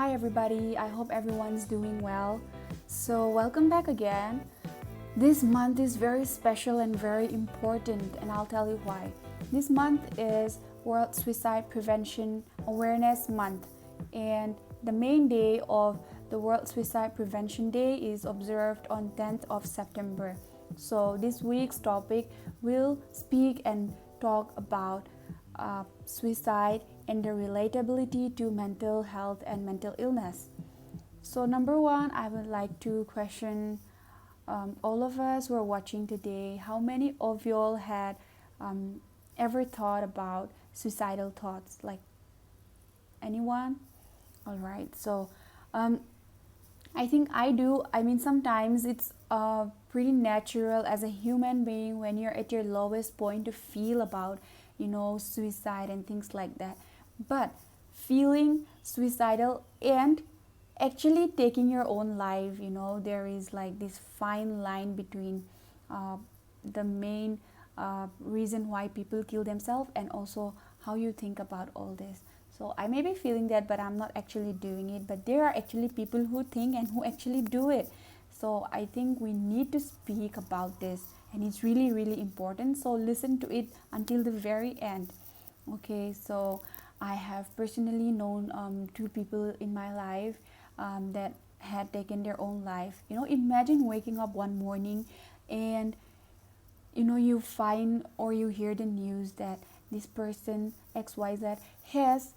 Hi everybody, I hope everyone's doing well. So, welcome back again. This month is very special and very important, and I'll tell you why. This month is World Suicide Prevention Awareness Month, and the main day of the World Suicide Prevention Day is observed on 10th of September. So, this week's topic will speak and talk about suicide and the relatability to mental health and mental illness. So, number one, I would like to question all of us who are watching today, how many of y'all had um, ever thought about suicidal thoughts? Like anyone? All right. So, um, I think I do. I mean, sometimes it's pretty natural as a human being when you're at your lowest point to feel about, suicide and things like that. But feeling suicidal and actually taking your own life, there is like this fine line between uh, the main reason why people kill themselves and also how you think about all this. So I may be feeling that, but I'm not actually doing it. But there are actually people who think and who actually do it. So I think we need to speak about this, and it's really, really important. So listen to it until the very end. Okay, so I have personally known two people in my life that had taken their own life. Imagine waking up one morning and you find or you hear the news that this person XYZ has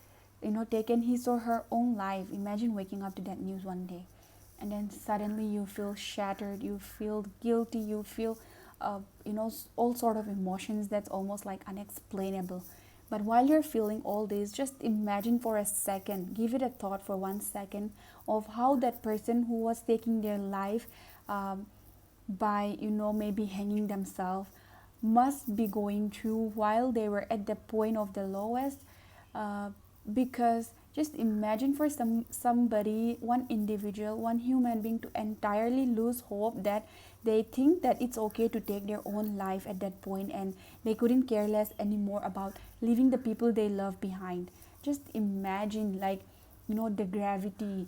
taken his or her own life. Imagine waking up to that news one day, and then suddenly you feel shattered, you feel guilty, you feel all sort of emotions that's almost like unexplainable. But while you're feeling all this, just imagine for a second, give it a thought for 1 second of how that person who was taking their life um, by maybe hanging themselves must be going through while they were at the point of the lowest. uh, because just imagine for somebody, one individual, one human being, to entirely lose hope, that they think that it's okay to take their own life at that point, and they couldn't care less anymore about leaving the people they love behind. Just imagine, like, the gravity,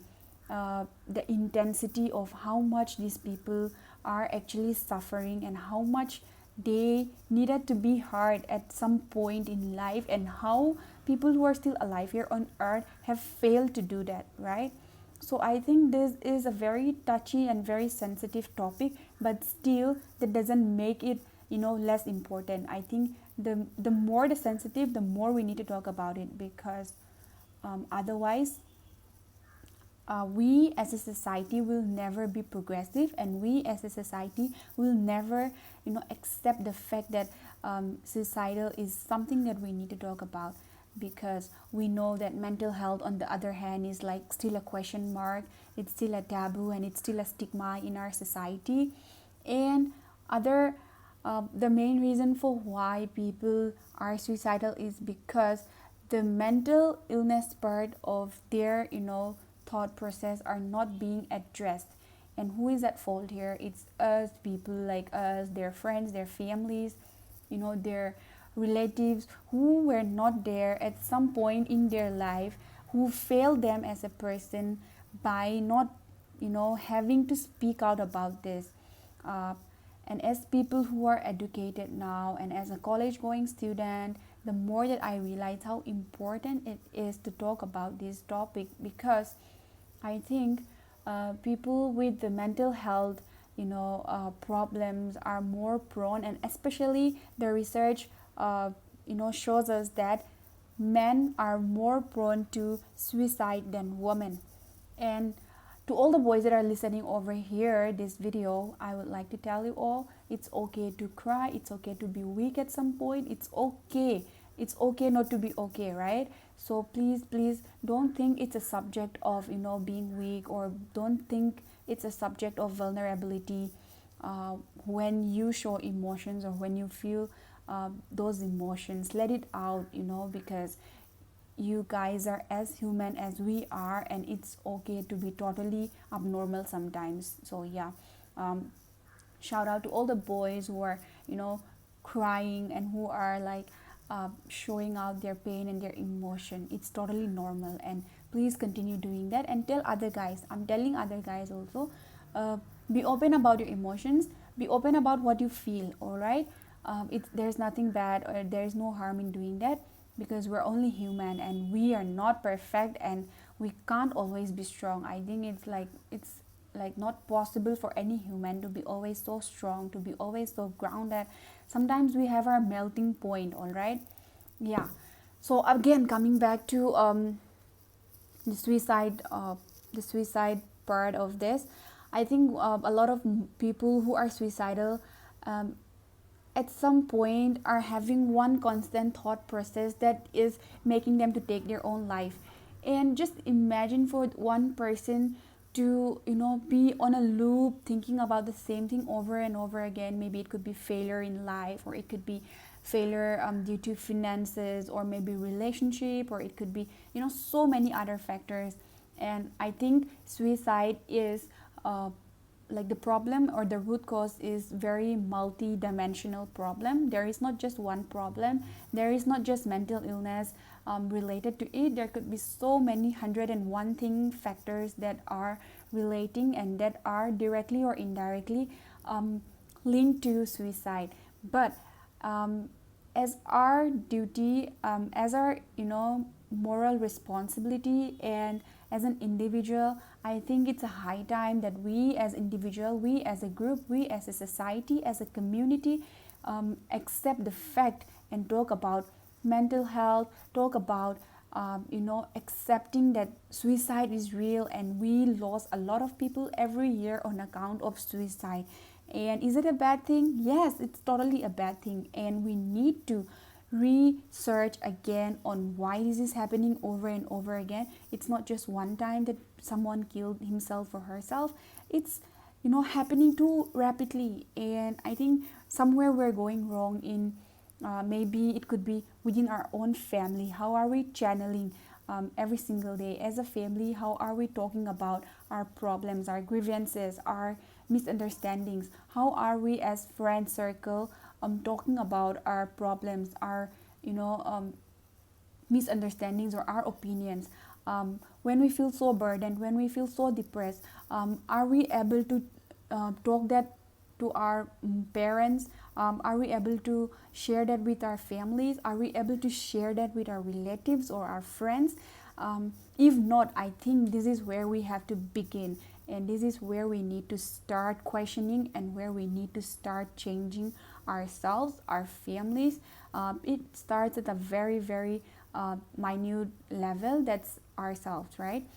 the intensity of how much these people are actually suffering, and how much they needed to be hard at some point in life, and how people who are still alive here on earth have failed to do that, right? So I think this is a very touchy and very sensitive topic, but still that doesn't make it less important. I think the more the sensitive, the more we need to talk about it, because otherwise we as a society will never be progressive, and we as a society will never accept the fact that suicidal is something that we need to talk about, because we know that mental health on the other hand is like still a question mark, it's still a taboo, and it's still a stigma in our society. And other the main reason for why people are suicidal is because the mental illness part of their thought process are not being addressed. And who is at fault here? It's us, people like us, their friends, their families, their relatives who were not there at some point in their life, who failed them as a person by not having to speak out about this. uh, and as people who are educated now, and as a college going student, the more that I realize how important it is to talk about this topic, because I think people with the mental health problems are more prone, and especially the research shows us that men are more prone to suicide than women. And to all the boys that are listening over here this video, I would like to tell you all, it's okay to cry, it's okay to be weak at some point, it's okay not to be okay, right? So please don't think it's a subject of being weak, or don't think it's a subject of vulnerability when you show emotions, or when you feel those emotions. Let it out, because you guys are as human as we are, and it's okay to be totally abnormal sometimes. So yeah, um, shout out to all the boys who are crying, and who are like showing out their pain and their emotion. It's totally normal, and please continue doing that and tell other guys. I'm telling other guys also, uh, be open about your emotions, be open about what you feel, all right? There's nothing bad or there's no harm in doing that, because we're only human and we are not perfect, and we can't always be strong. I think it's like not possible for any human to be always so strong, to be always so grounded. Sometimes we have our melting point, all right? Yeah. So again, coming back to the suicide the suicide part of this, I think a lot of people who are suicidal, um, at some point are having one constant thought process that is making them to take their own life. And just imagine for one person to be on a loop thinking about the same thing over and over again. Maybe it could be failure in life, or it could be failure due to finances, or maybe relationship, or it could be so many other factors. And I think suicide is like the problem, or the root cause is very multi-dimensional problem. There is not just one problem, there is not just mental illness related to it. There could be so many 101 thing factors that are relating and that are directly or indirectly linked to suicide. But um, as our duty, as our moral responsibility, and as an individual, I think it's a high time that we as individual, we as a group, we as a society, as a community, accept the fact and talk about mental health, talk about accepting that suicide is real, and we lost a lot of people every year on account of suicide. And is it a bad thing? Yes, it's totally a bad thing, and we need to research again on why this is happening over and over again. It's not just one time that someone killed himself or herself. It's happening too rapidly, and I think somewhere we're going wrong in maybe it could be within our own family. How are we channeling every single day as a family? How are we talking about our problems, our grievances, our misunderstandings? How are we as friend circle talking about our problems, our misunderstandings, or our opinions? When we feel so burdened, when we feel so depressed, are we able to talk that to our parents? Are we able to share that with our families? Are we able to share that with our relatives or our friends? If not, I think this is where we have to begin, and this is where we need to start questioning, and where we need to start changing ourselves, our families. It starts at a very, very minute level. That's ourselves, right?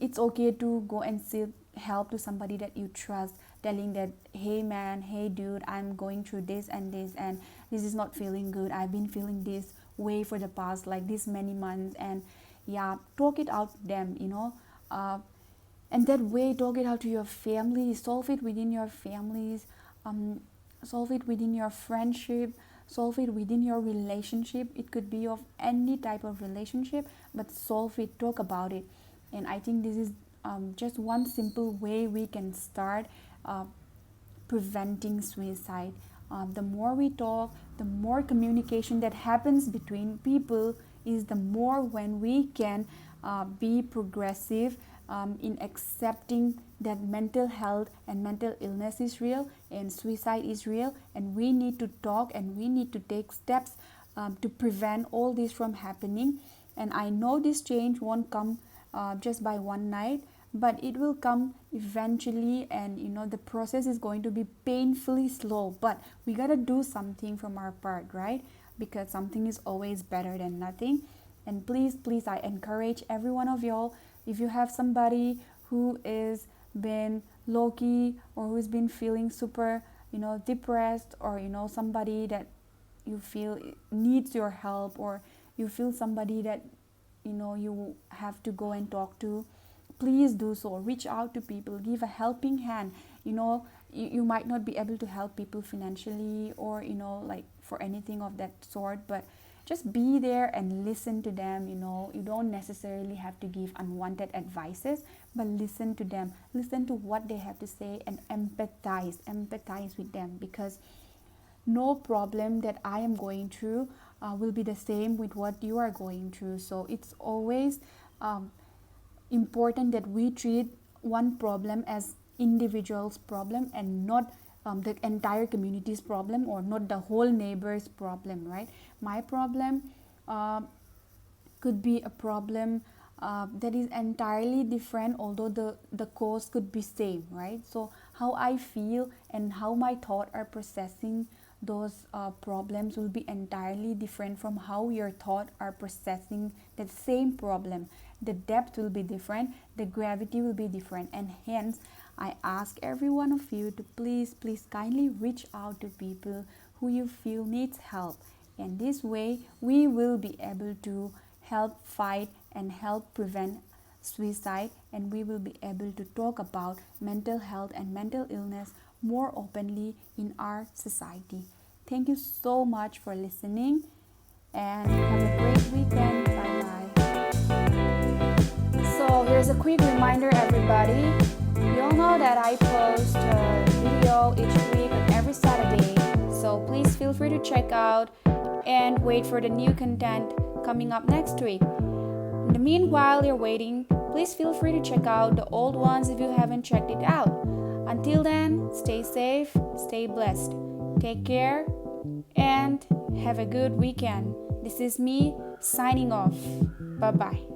It's okay to go and seek help to somebody that you trust, telling that, hey man, hey dude, I'm going through this and this, and this is not feeling good. I've been feeling this way for the past like this many months. And yeah, talk it out to them, uh, and that way talk it out to your family, solve it within your families, um, solve it within your friendship, solve it within your relationship. It could be of any type of relationship, but solve it, talk about it. And I think this is just one simple way we can start uh, preventing suicide. The more we talk, the more communication that happens between people, is the more when we can be progressive in accepting that mental health and mental illness is real and suicide is real, and we need to talk and we need to take steps to prevent all this from happening. And I know this change won't come just by one night, but it will come eventually. And the process is going to be painfully slow, but we got to do something from our part, right? Because something is always better than nothing. And please, I encourage every one of y'all, if you have somebody who is been low-key, or who's been feeling super depressed, or somebody that you feel needs your help, or you feel somebody that you have to go and talk to, please do so. Reach out to people, give a helping hand. You might not be able to help people financially, or like for anything of that sort, but just be there and listen to them. You don't necessarily have to give unwanted advices, but listen to them, listen to what they have to say, and empathize with them. Because no problem that I am going through, will be the same with what you are going through. So it's always important that we treat one problem as individual's problem and not the entire community's problem, or not the whole neighbor's problem, right? My problem could be a problem that is entirely different, although the cause could be same, right? So how I feel and how my thought are processing those problems will be entirely different from how your thought are processing the same problem. The depth will be different, the gravity will be different, and hence I ask every one of you to please kindly reach out to people who you feel needs help. And this way we will be able to help fight and help prevent suicide, and we will be able to talk about mental health and mental illness more openly in our society. Thank you so much for listening, and have a great weekend. Bye bye. So here's a quick reminder, everybody. You all know that I post a video each week on every Saturday, so please feel free to check out and wait for the new content coming up next week. In the meanwhile you're waiting, please feel free to check out the old ones if you haven't checked it out. Until then, stay safe, stay blessed, take care, and have a good weekend. This is me signing off. Bye bye.